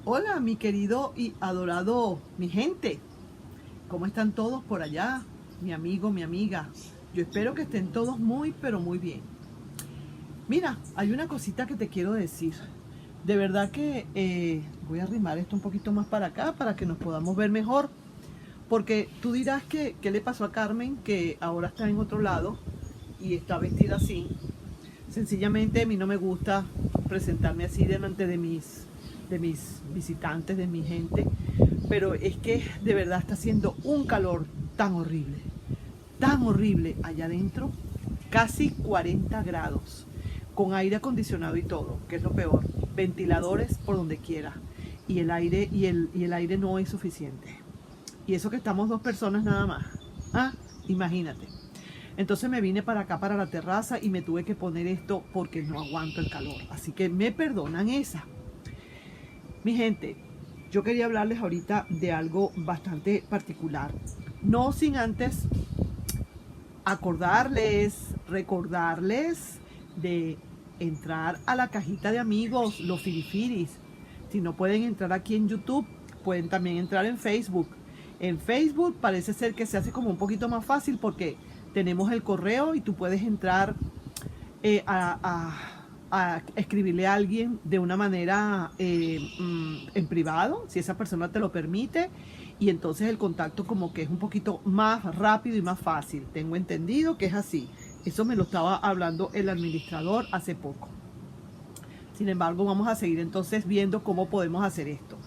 Hola, mi querido y adorado, mi gente. ¿Cómo están todos por allá? Mi amigo, mi amiga. Yo espero que estén todos muy, pero muy bien. Mira, hay una cosita que te quiero decir. De verdad que voy a arrimar esto un poquito más para acá para que nos podamos ver mejor. Porque tú dirás que qué le pasó a Carmen, que ahora está en otro lado y está vestida así. Sencillamente a mí no me gusta presentarme así delante de mis visitantes, de mi gente, pero es que de verdad está haciendo un calor tan horrible allá adentro, casi 40 grados, con aire acondicionado y todo, que es lo peor, ventiladores por donde quiera, y el aire, y el aire no es suficiente. Y eso que estamos dos personas nada más. Ah, imagínate. Entonces me vine para acá, para la terraza, y me tuve que poner esto porque no aguanto el calor. Así que me perdonan esa. Mi gente, yo quería hablarles ahorita de algo bastante particular. No sin antes recordarles de entrar a la cajita de amigos, los firifiris. Si no pueden entrar aquí en YouTube, pueden también entrar en Facebook. En Facebook parece ser que se hace como un poquito más fácil porque tenemos el correo y tú puedes entrar a escribirle a alguien de una manera en privado, si esa persona te lo permite, y entonces el contacto como que es un poquito más rápido y más fácil. Tengo entendido que es así. Eso me lo estaba hablando el administrador hace poco. Sin embargo, vamos a seguir entonces viendo cómo podemos hacer esto.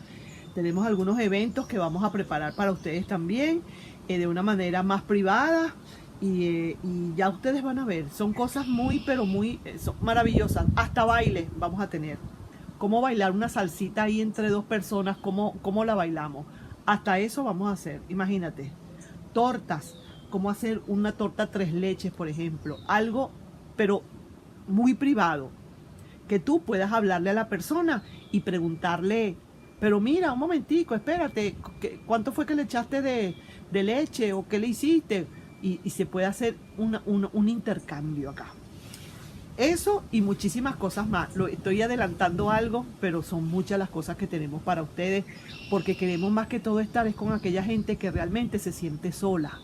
Tenemos algunos eventos que vamos a preparar para ustedes también, de una manera más privada. Y ya ustedes van a ver, son cosas muy, pero muy son maravillosas. Hasta baile vamos a tener. Cómo bailar una salsita ahí entre dos personas, cómo la bailamos. Hasta eso vamos a hacer, imagínate. Tortas, cómo hacer una torta tres leches, por ejemplo. Algo, pero muy privado. Que tú puedas hablarle a la persona y preguntarle, pero mira, un momentico, espérate, ¿cuánto fue que le echaste de leche o qué le hiciste? Y se puede hacer un intercambio acá. Eso y muchísimas cosas más. Lo estoy adelantando algo, pero son muchas las cosas que tenemos para ustedes, porque queremos más que todo estar es con aquella gente que realmente se siente sola,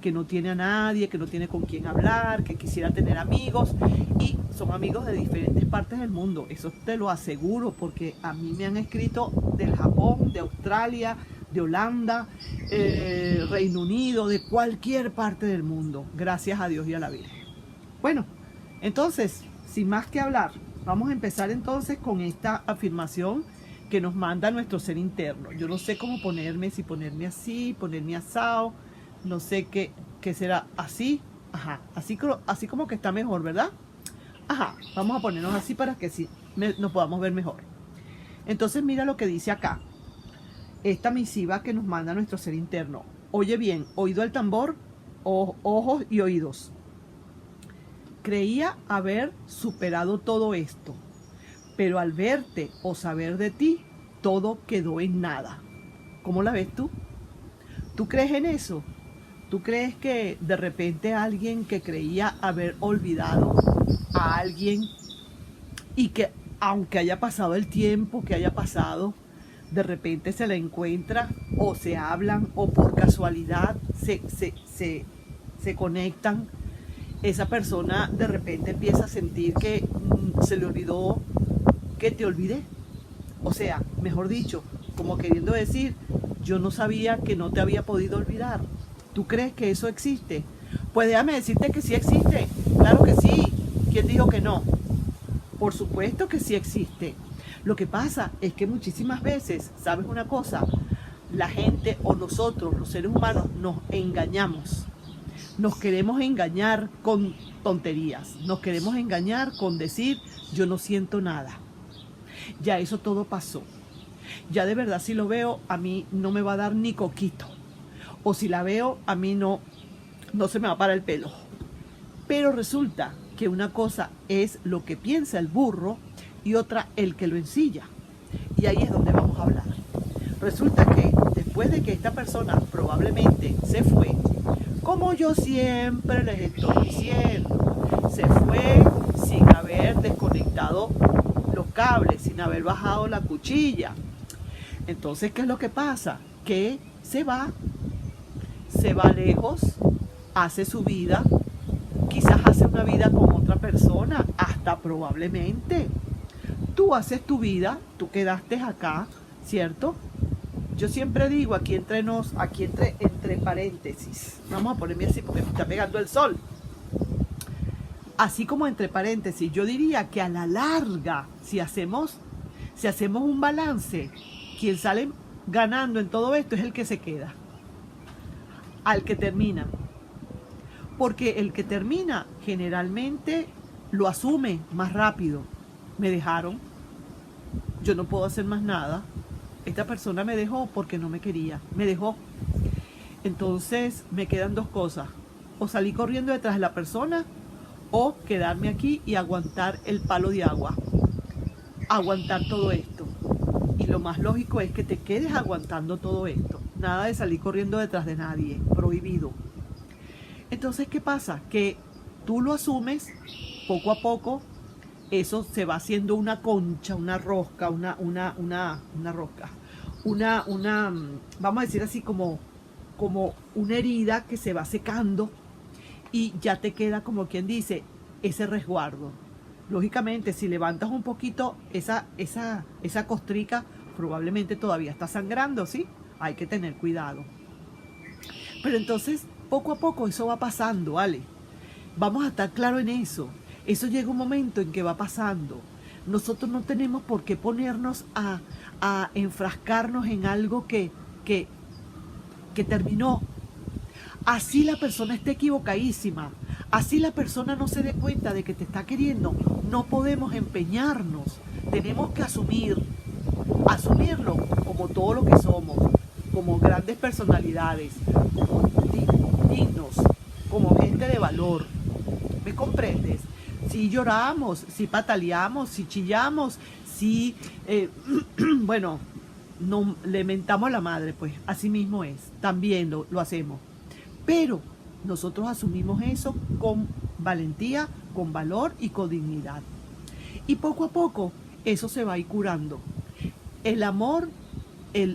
que no tiene a nadie, que no tiene con quién hablar, que quisiera tener amigos, y son amigos de diferentes partes del mundo. Eso te lo aseguro, porque a mí me han escrito del Japón, de Australia, de Holanda, Reino Unido, de cualquier parte del mundo, gracias a Dios y a la Virgen. Bueno, entonces, sin más que hablar, vamos a empezar entonces con esta afirmación que nos manda nuestro ser interno. Yo no sé cómo ponerme, si ponerme así, ponerme asado, no sé qué será así, ajá, así como que está mejor, ¿verdad? Ajá, vamos a ponernos así para que sí nos podamos ver mejor. Entonces mira lo que dice acá. Esta misiva que nos manda nuestro ser interno. Oye bien, oído al tambor, ojos y oídos. Creía haber superado todo esto, pero al verte o saber de ti, todo quedó en nada. ¿Cómo la ves tú? ¿Tú crees en eso? ¿Tú crees que de repente alguien que creía haber olvidado a alguien y que aunque haya pasado el tiempo que haya pasado, de repente se la encuentra o se hablan o por casualidad se conectan? Esa persona de repente empieza a sentir que se le olvidó que te olvidé. O sea, mejor dicho, como queriendo decir, yo no sabía que no te había podido olvidar. ¿Tú crees que eso existe? Pues déjame decirte que sí existe. Claro que sí. ¿Quién dijo que no? Por supuesto que sí existe. Lo que pasa es que muchísimas veces, ¿sabes una cosa? La gente o nosotros, los seres humanos, nos engañamos. Nos queremos engañar con tonterías. Nos queremos engañar con decir, yo no siento nada. Ya eso todo pasó. Ya de verdad si lo veo, a mí no me va a dar ni coquito. O si la veo, a mí no se me va a parar el pelo. Pero resulta que una cosa es lo que piensa el burro y otra el que lo ensilla. Y ahí es donde vamos a hablar. Resulta que después de que esta persona probablemente se fue, como yo siempre les estoy diciendo, se fue sin haber desconectado los cables, sin haber bajado la cuchilla. Entonces, ¿qué es lo que pasa? Que se va lejos, hace su vida, quizás hace una vida con otra persona, hasta probablemente. Tú haces tu vida, tú quedaste acá, ¿cierto? Yo siempre digo aquí entre paréntesis, vamos a ponerme así porque me está pegando el sol. Así como entre paréntesis, yo diría que a la larga, si hacemos un balance, quien sale ganando en todo esto es el que se queda, al que termina. Porque el que termina generalmente lo asume más rápido. Me dejaron, yo no puedo hacer más nada. Esta persona me dejó porque no me quería, me dejó. Entonces me quedan dos cosas: o salir corriendo detrás de la persona, o quedarme aquí y aguantar el palo de agua, aguantar todo esto. Y lo más lógico es que te quedes aguantando todo esto. Nada de salir corriendo detrás de nadie, prohibido. Entonces, ¿qué pasa? Que tú lo asumes poco a poco. Eso se va haciendo una concha, una rosca, vamos a decir así, como una herida que se va secando, y ya te queda, como quien dice, ese resguardo. Lógicamente, si levantas un poquito esa costrica, probablemente todavía está sangrando, ¿sí? Hay que tener cuidado. Pero entonces, poco a poco eso va pasando, ¿vale? Vamos a estar claro en eso. Eso llega un momento en que va pasando. Nosotros no tenemos por qué ponernos a enfrascarnos en algo que terminó. Así la persona esté equivocadísima, así la persona no se dé cuenta de que te está queriendo, no podemos empeñarnos. Tenemos que asumirlo como todo lo que somos, como grandes personalidades, como dignos, como gente de valor. ¿Me comprendes? Si lloramos, si pataleamos, si chillamos, si, bueno, no, lamentamos a la madre, pues así mismo es, también lo hacemos. Pero nosotros asumimos eso con valentía, con valor y con dignidad. Y poco a poco eso se va a ir curando. El amor,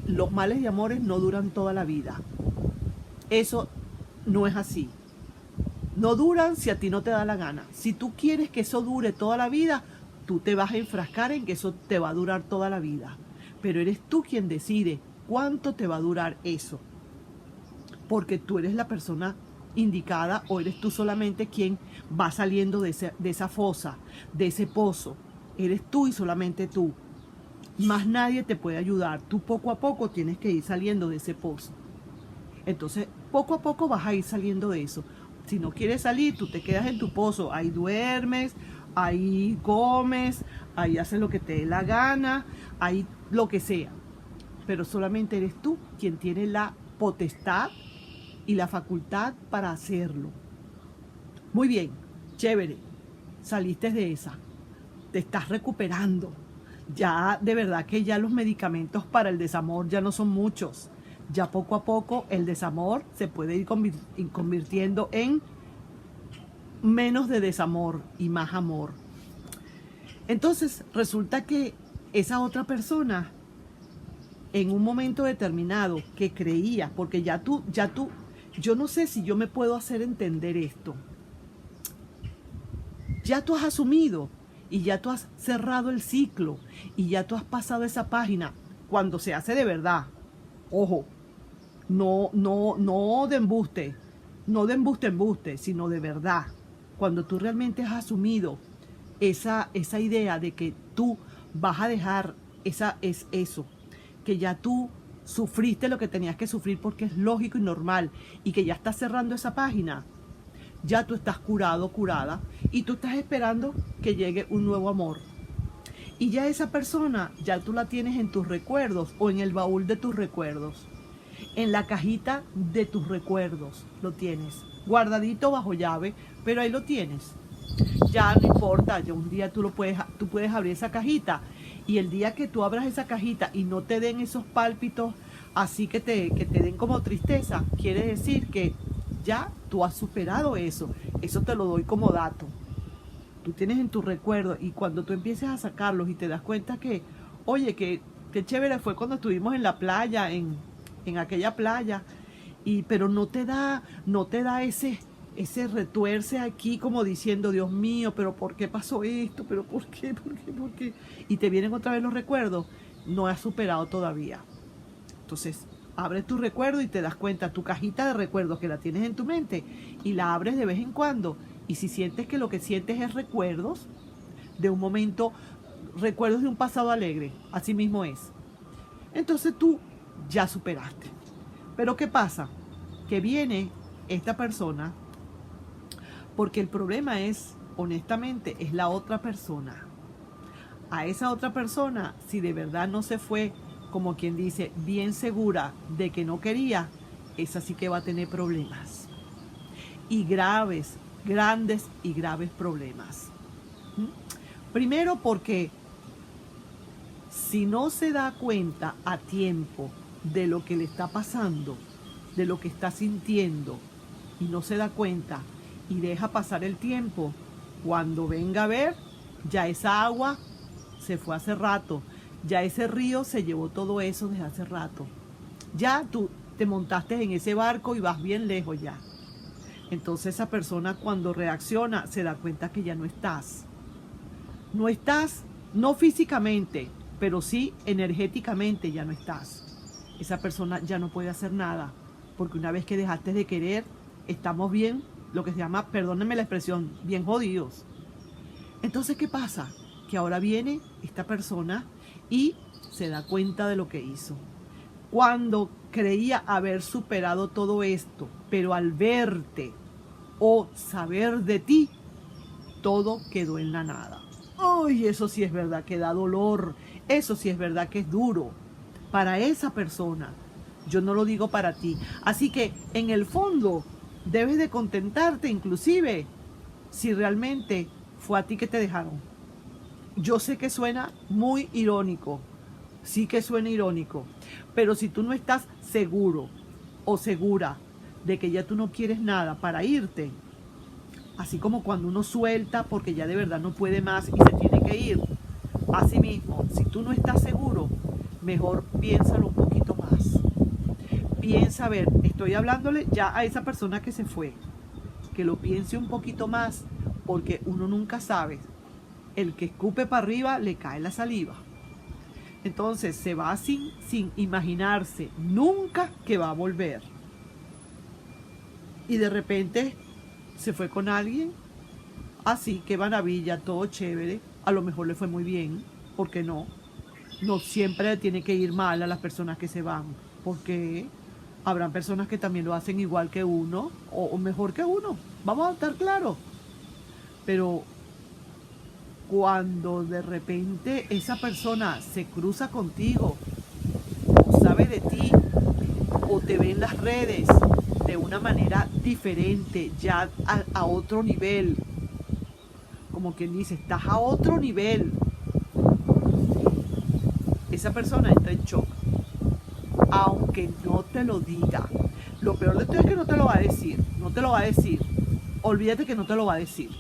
los males de amores no duran toda la vida. Eso no es así. No duran si a ti no te da la gana. Si tú quieres que eso dure toda la vida, tú te vas a enfrascar en que eso te va a durar toda la vida. Pero eres tú quien decide cuánto te va a durar eso. Porque tú eres la persona indicada, o eres tú solamente quien va saliendo de esa fosa, de ese pozo. Eres tú y solamente tú. Más nadie te puede ayudar. Tú poco a poco tienes que ir saliendo de ese pozo. Entonces, poco a poco vas a ir saliendo de eso. Si no quieres salir, tú te quedas en tu pozo. Ahí duermes, ahí comes, ahí haces lo que te dé la gana, ahí lo que sea. Pero solamente eres tú quien tiene la potestad y la facultad para hacerlo. Muy bien, chévere. Saliste de esa. Te estás recuperando. Ya, de verdad que ya los medicamentos para el desamor ya no son muchos. Ya poco a poco el desamor se puede ir convirtiendo en menos de desamor y más amor. Entonces resulta que esa otra persona, en un momento determinado que creía, porque ya tú, yo no sé si yo me puedo hacer entender esto. Ya tú has asumido y ya tú has cerrado el ciclo y ya tú has pasado esa página cuando se hace de verdad. Ojo. No de embuste, no de embuste, sino de verdad. Cuando tú realmente has asumido esa idea de que tú vas a dejar eso, que ya tú sufriste lo que tenías que sufrir porque es lógico y normal, y que ya estás cerrando esa página, ya tú estás curado, curada, y tú estás esperando que llegue un nuevo amor. Y ya esa persona, ya tú la tienes en tus recuerdos o en el baúl de tus recuerdos. En la cajita de tus recuerdos lo tienes, guardadito bajo llave, pero ahí lo tienes. Ya no importa, ya un día tú puedes abrir esa cajita, y el día que tú abras esa cajita y no te den esos pálpitos así que te den como tristeza, quiere decir que ya tú has superado eso. Eso te lo doy como dato. Tú tienes en tu recuerdo, y cuando tú empieces a sacarlos y te das cuenta que, oye, que qué chévere fue cuando estuvimos en la playa, en aquella playa, pero no te da ese retuerce aquí como diciendo, Dios mío, pero ¿por qué pasó esto? ¿Pero por qué? ¿Por qué? ¿Por qué? Y te vienen otra vez los recuerdos, no has superado todavía. Entonces, abres tu recuerdo y te das cuenta, tu cajita de recuerdos que la tienes en tu mente y la abres de vez en cuando. Y si sientes que lo que sientes es recuerdos de un momento, recuerdos de un pasado alegre, así mismo es. Entonces tú ya superaste. Pero ¿qué pasa? Que viene esta persona porque el problema es, honestamente, es la otra persona. A esa otra persona, si de verdad no se fue, como quien dice, bien segura de que no quería, esa sí que va a tener problemas. Y graves, grandes y graves problemas. Primero porque si no se da cuenta a tiempo de lo que le está pasando, de lo que está sintiendo, y no se da cuenta y deja pasar el tiempo, cuando venga a ver, ya esa agua se fue hace rato, ya ese río se llevó todo eso desde hace rato. Ya tú te montaste en ese barco y vas bien lejos ya. Entonces esa persona cuando reacciona se da cuenta que ya no estás. No estás, no físicamente, pero sí energéticamente ya no estás. Esa persona ya no puede hacer nada, porque una vez que dejaste de querer, estamos bien, lo que se llama, perdónenme la expresión, bien jodidos. Entonces, ¿qué pasa? Que ahora viene esta persona y se da cuenta de lo que hizo. Cuando creía haber superado todo esto, pero al verte o saber de ti, todo quedó en la nada. ¡Ay! Eso sí es verdad que da dolor, eso sí es verdad que es duro para esa persona. Yo no lo digo para ti. Así que en el fondo debes de contentarte, inclusive si realmente fue a ti que te dejaron. Yo sé que suena muy irónico, sí que suena irónico, pero si tú no estás seguro o segura de que ya tú no quieres nada para irte, así como cuando uno suelta porque ya de verdad no puede más y se tiene que ir, así mismo, si tú no estás seguro, mejor piénsalo un poquito más. Piensa, a ver, estoy hablándole ya a esa persona que se fue, que lo piense un poquito más, porque uno nunca sabe. El que escupe para arriba le cae la saliva. Entonces se va sin imaginarse nunca que va a volver. Y de repente se fue con alguien. Así, qué maravilla, todo chévere. A lo mejor le fue muy bien. ¿Por qué no? No siempre le tiene que ir mal a las personas que se van. Porque habrán personas que también lo hacen igual que uno o mejor que uno. Vamos a estar claros. Pero cuando de repente esa persona se cruza contigo o sabe de ti o te ve en las redes de una manera diferente, ya a otro nivel, como quien dice, estás a otro nivel, esa persona entra en shock, aunque no te lo diga. Lo peor de todo es que no te lo va a decir, no te lo va a decir. Olvídate que no te lo va a decir,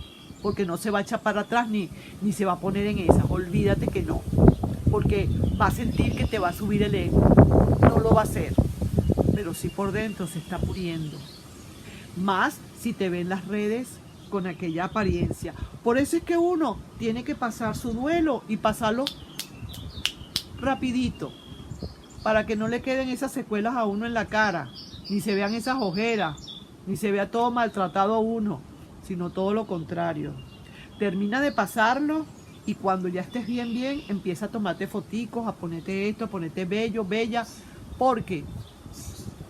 porque no se va a echar para atrás ni se va a poner en esas. Olvídate que no, porque va a sentir que te va a subir el ego. No lo va a hacer, pero sí por dentro se está muriendo. Más si te ve en las redes con aquella apariencia. Por eso es que uno tiene que pasar su duelo y pasarlo rapidito, para que no le queden esas secuelas a uno en la cara, ni se vean esas ojeras, ni se vea todo maltratado a uno, sino todo lo contrario. Termina de pasarlo y cuando ya estés bien, empieza a tomarte foticos, a ponerte esto, a ponerte bello, bella, porque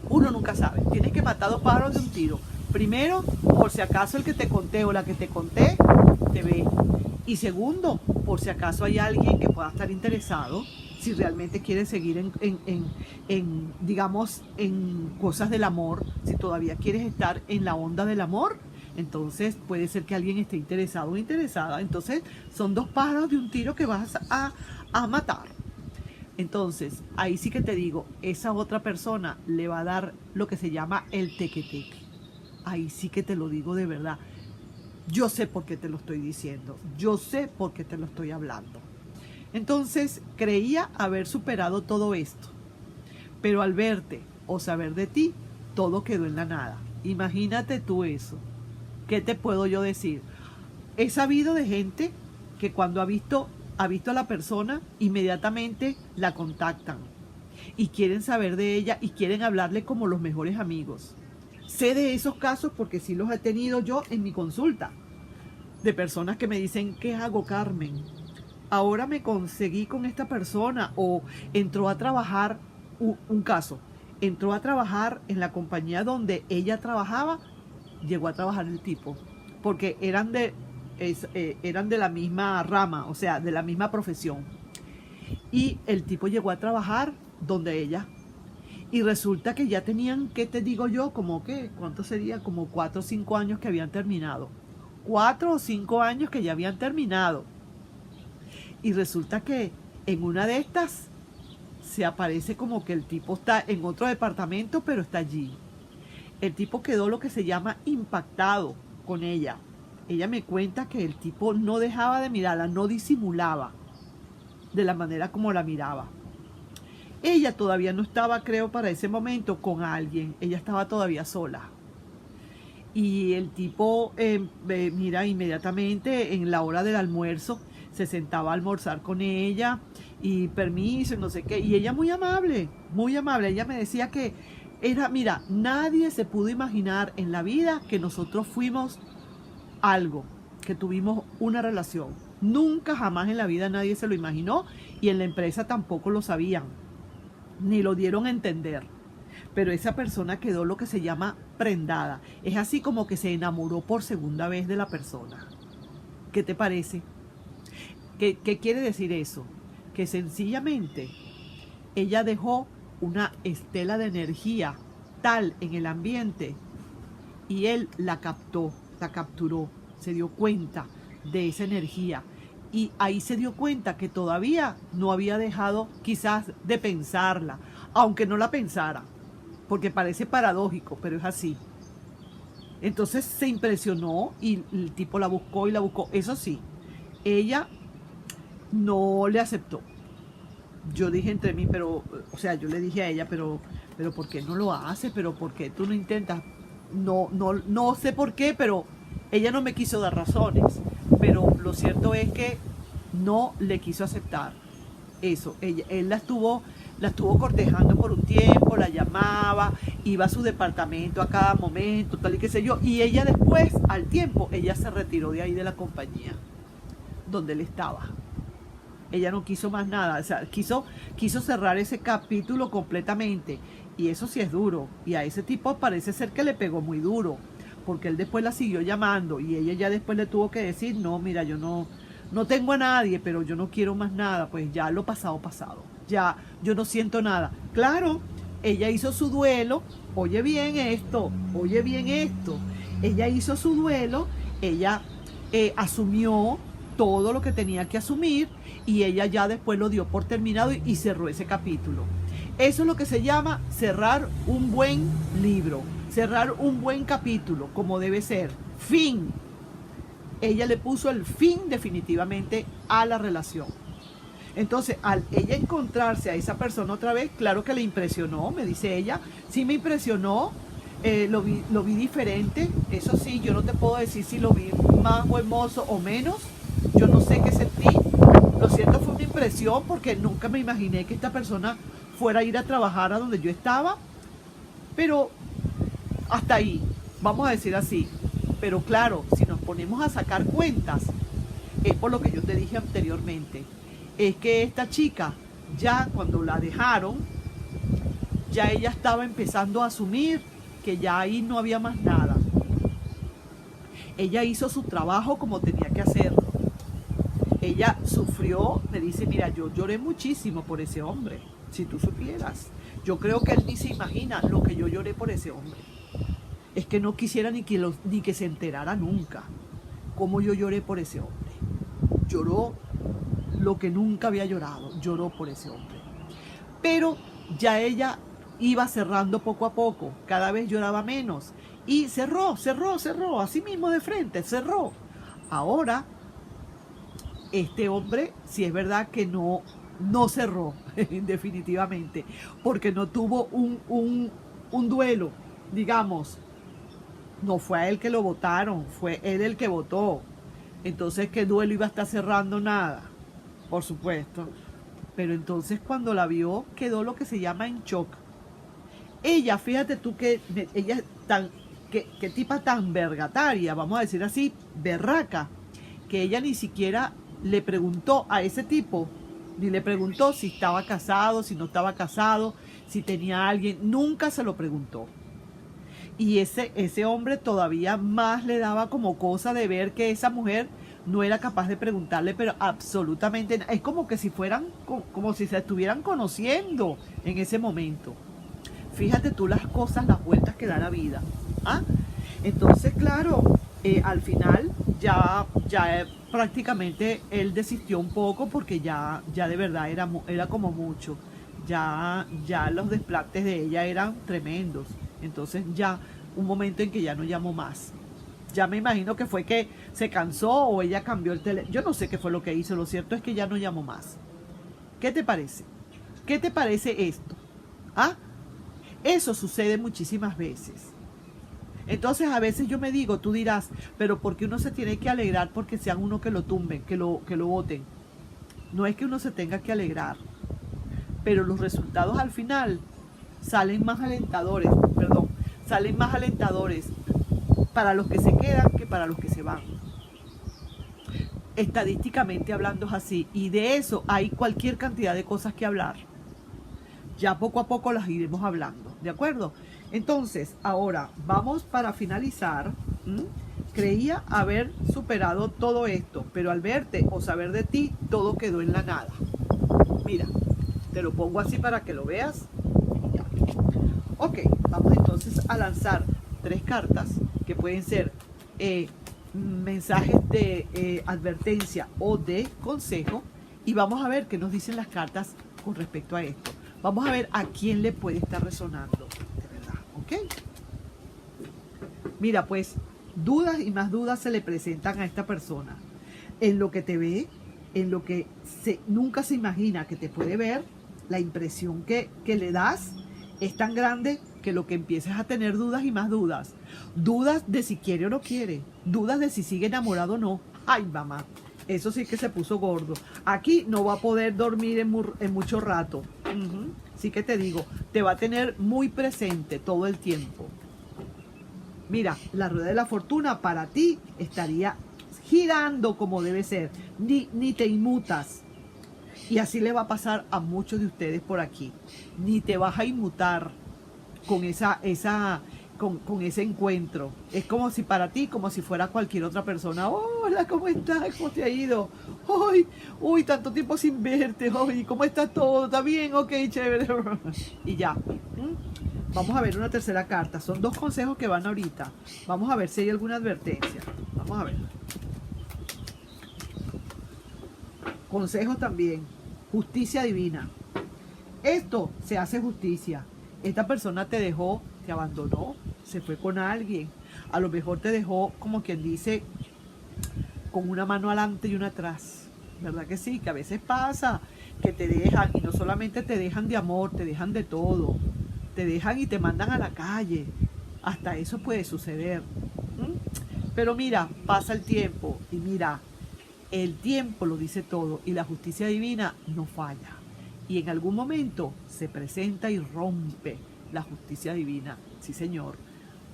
uno nunca sabe. Tienes que matar dos pájaros de un tiro. Primero, por si acaso el que te conté o la que te conté te ve. Y segundo, por si acaso hay alguien que pueda estar interesado, si realmente quieres seguir digamos, en cosas del amor, si todavía quieres estar en la onda del amor, entonces puede ser que alguien esté interesado o interesada. Entonces son dos pájaros de un tiro que vas a matar. Entonces, ahí sí que te digo, esa otra persona le va a dar lo que se llama el teque-teque. Ahí sí que te lo digo de verdad. Yo sé por qué te lo estoy diciendo. Yo sé por qué te lo estoy hablando. Entonces creía haber superado todo esto, pero al verte o saber de ti, todo quedó en la nada. Imagínate tú eso. ¿Qué te puedo yo decir? He sabido de gente que cuando ha visto a la persona, inmediatamente la contactan y quieren saber de ella y quieren hablarle como los mejores amigos. Sé de esos casos porque sí los he tenido yo en mi consulta, de personas que me dicen, ¿qué hago, Carmen? Ahora me conseguí con esta persona, o entró a trabajar, un caso, entró a trabajar en la compañía donde ella trabajaba, llegó a trabajar el tipo, porque eran de la misma rama, o sea, de la misma profesión. Y el tipo llegó a trabajar donde ella. Y resulta que ya tenían, ¿qué te digo yo? Como que, ¿cuánto sería? Como 4 o 5 años que habían terminado. 4 o 5 años que ya habían terminado. Y resulta que en una de estas se aparece como que el tipo está en otro departamento, pero está allí. El tipo quedó lo que se llama impactado con ella. Ella me cuenta que el tipo no dejaba de mirarla, no disimulaba de la manera como la miraba. Ella todavía no estaba, creo, para ese momento con alguien. Ella estaba todavía sola. Y el tipo, mira, inmediatamente en la hora del almuerzo se sentaba a almorzar con ella y permiso, no sé qué. Y ella muy amable, muy amable. Ella me decía que era, mira, nadie se pudo imaginar en la vida que nosotros fuimos algo, que tuvimos una relación. Nunca, jamás en la vida nadie se lo imaginó y en la empresa tampoco lo sabían, ni lo dieron a entender. Pero esa persona quedó lo que se llama prendada. Es así como que se enamoró por segunda vez de la persona. ¿Qué te parece? ¿Qué quiere decir eso? Que sencillamente ella dejó una estela de energía tal en el ambiente y él la captó, la capturó, se dio cuenta de esa energía y ahí se dio cuenta que todavía no había dejado quizás de pensarla, aunque no la pensara, porque parece paradójico, pero es así. Entonces se impresionó y el tipo la buscó y la buscó. Eso sí, ella no le aceptó. Yo dije entre mí, pero, o sea, yo le dije a ella, pero ¿por qué no lo hace? ¿Pero por qué tú no intentas? No sé por qué, pero ella no me quiso dar razones. Pero lo cierto es que no le quiso aceptar eso. Él la estuvo cortejando por un tiempo, la llamaba, iba a su departamento a cada momento, tal y qué sé yo. Y ella después, al tiempo, ella se retiró de ahí de la compañía donde él estaba. Ella no quiso más nada, o sea, quiso cerrar ese capítulo completamente. Y eso sí es duro. Y a ese tipo parece ser que le pegó muy duro, porque él después la siguió llamando y ella ya después le tuvo que decir, no, mira, yo no tengo a nadie, pero yo no quiero más nada, pues ya lo pasado, ya yo no siento nada. Claro, ella hizo su duelo, oye bien esto, ella hizo su duelo, ella asumió todo lo que tenía que asumir y ella ya después lo dio por terminado y cerró ese capítulo. Eso es lo que se llama cerrar un buen libro, cerrar un buen capítulo, como debe ser. Fin. Ella le puso el fin definitivamente a la relación. Entonces, al ella encontrarse a esa persona otra vez, claro que le impresionó, me dice ella, sí me impresionó, lo vi diferente, eso sí, yo no te puedo decir si lo vi más hermoso o menos, yo no sé qué sentí, lo cierto fue una impresión porque nunca me imaginé que esta persona fuera a ir a trabajar a donde yo estaba, pero hasta ahí, vamos a decir así. Pero claro, si nos ponemos a sacar cuentas, es por lo que yo te dije anteriormente, es que esta chica, ya cuando la dejaron, ya ella estaba empezando a asumir que ya ahí no había más nada. Ella hizo su trabajo como tenía que hacerlo. Ella sufrió, me dice, mira, yo lloré muchísimo por ese hombre, si tú supieras. Yo creo que él ni se imagina lo que yo lloré por ese hombre. Es que no quisiera ni que se enterara nunca cómo yo lloré por ese hombre. Lloró lo que nunca había llorado, lloró por ese hombre. Pero ya ella iba cerrando poco a poco, cada vez lloraba menos. Y cerró, así mismo de frente, cerró. Ahora este hombre, si es verdad que no cerró, definitivamente, porque no tuvo un duelo, digamos. No fue a él que lo votaron, fue él el que votó. Entonces, ¿qué duelo iba a estar cerrando? Nada, por supuesto. Pero entonces cuando la vio, quedó lo que se llama en shock. Ella, fíjate tú que ella es tan, que tipa tan vergataria, vamos a decir así, berraca, que ella ni siquiera le preguntó a ese tipo, ni le preguntó si estaba casado, si no estaba casado, si tenía a alguien, nunca se lo preguntó. Y ese hombre todavía más le daba como cosa de ver que esa mujer no era capaz de preguntarle, pero absolutamente nada. Es como que si fueran, como si se estuvieran conociendo en ese momento. Fíjate tú las cosas, las vueltas que da la vida. ¿Ah? Entonces, claro, al final ya prácticamente él desistió un poco porque ya de verdad era como mucho. Ya los desplantes de ella eran tremendos. Entonces ya un momento en que ya no llamó más. Ya me imagino que fue que se cansó o ella cambió el teléfono. Yo no sé qué fue lo que hizo. Lo cierto es que ya no llamó más. ¿Qué te parece? ¿Qué te parece esto? ¿Ah? Eso sucede muchísimas veces. Entonces a veces yo me digo, tú dirás, pero ¿por qué uno se tiene que alegrar porque sean uno que lo tumben, que lo voten? No es que uno se tenga que alegrar, pero los resultados al final salen más alentadores, salen más alentadores para los que se quedan que para los que se van. Estadísticamente hablando es así, y de eso hay cualquier cantidad de cosas que hablar. Ya poco a poco las iremos hablando, ¿de acuerdo? Entonces, ahora vamos para finalizar. Creía haber superado todo esto, pero al verte o saber de ti, todo quedó en la nada. Mira, te lo pongo así para que lo veas. Ya. Ok, vamos entonces a lanzar 3 cartas que pueden ser mensajes de advertencia o de consejo, y vamos a ver qué nos dicen las cartas con respecto a esto. Vamos a ver a quién le puede estar resonando, de verdad, ¿ok? Mira, pues, dudas y más dudas se le presentan a esta persona. En lo que te ve, en lo que nunca se imagina que te puede ver, la impresión que le das es tan grande que lo que empiezas a tener dudas y más dudas. Dudas de si quiere o no quiere. Dudas de si sigue enamorado o no. Ay, mamá, eso sí que se puso gordo. Aquí no va a poder dormir en mucho rato. Sí que te digo, te va a tener muy presente todo el tiempo. Mira, la rueda de la fortuna para ti estaría girando como debe ser. Ni te inmutas. Y así le va a pasar a muchos de ustedes por aquí. Ni te vas a inmutar con con ese encuentro. Es como si para ti, como si fuera cualquier otra persona. Hola, ¿cómo estás? ¿Cómo te ha ido? Uy, tanto tiempo sin verte. Uy, ¿cómo está todo? ¿Está bien? Ok, chévere. Y ya. Vamos a ver una tercera carta. Son 2 consejos que van ahorita. Vamos a ver si hay alguna advertencia. Vamos a ver. Consejos también. Justicia divina. Esto se hace justicia. Esta persona te dejó, te abandonó, se fue con alguien. A lo mejor te dejó, como quien dice, con una mano adelante y una atrás. ¿Verdad que sí? Que a veces pasa que te dejan, y no solamente te dejan de amor, te dejan de todo. Te dejan y te mandan a la calle. Hasta eso puede suceder. Pero mira, pasa el tiempo y mira, el tiempo lo dice todo y la justicia divina no falla. Y en algún momento se presenta y rompe la justicia divina. Sí, señor.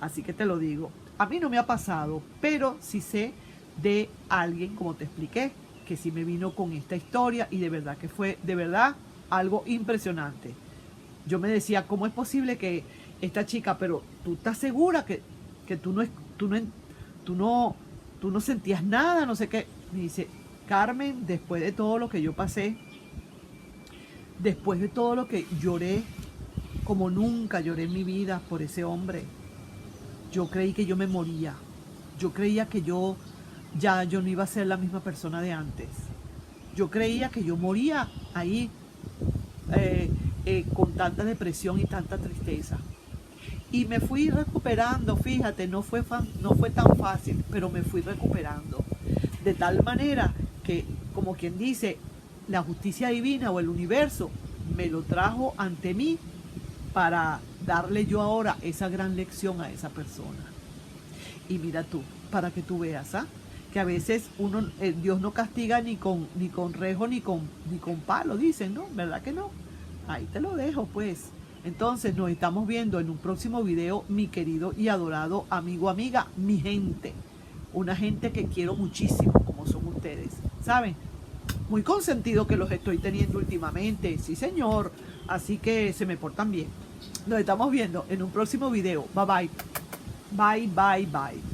Así que te lo digo. A mí no me ha pasado, pero sí sé de alguien, como te expliqué, que sí me vino con esta historia y de verdad que fue, de verdad, algo impresionante. Yo me decía, ¿cómo es posible que esta chica, pero tú estás segura que tú no sentías nada, no sé qué? Me dice, Carmen, después de todo lo que yo pasé, después de todo lo que lloré, como nunca lloré en mi vida por ese hombre, yo creí que yo me moría. Yo creía que yo no iba a ser la misma persona de antes. Yo creía que yo moría ahí con tanta depresión y tanta tristeza. Y me fui recuperando, fíjate, no fue tan fácil, pero me fui recuperando. De tal manera que, como como quien dice, la justicia divina o el universo me lo trajo ante mí para darle yo ahora esa gran lección a esa persona. Y mira tú, para que tú veas, ¿ah? Que a veces Dios no castiga ni con rejo ni con palo, dicen, ¿no? ¿Verdad que no? Ahí te lo dejo, pues. Entonces nos estamos viendo en un próximo video, mi querido y adorado amigo, amiga, mi gente. Una gente que quiero muchísimo, como son ustedes, ¿saben? Muy consentido que los estoy teniendo últimamente, sí señor. Así que se me portan bien. Nos estamos viendo en un próximo video. Bye bye. Bye bye bye.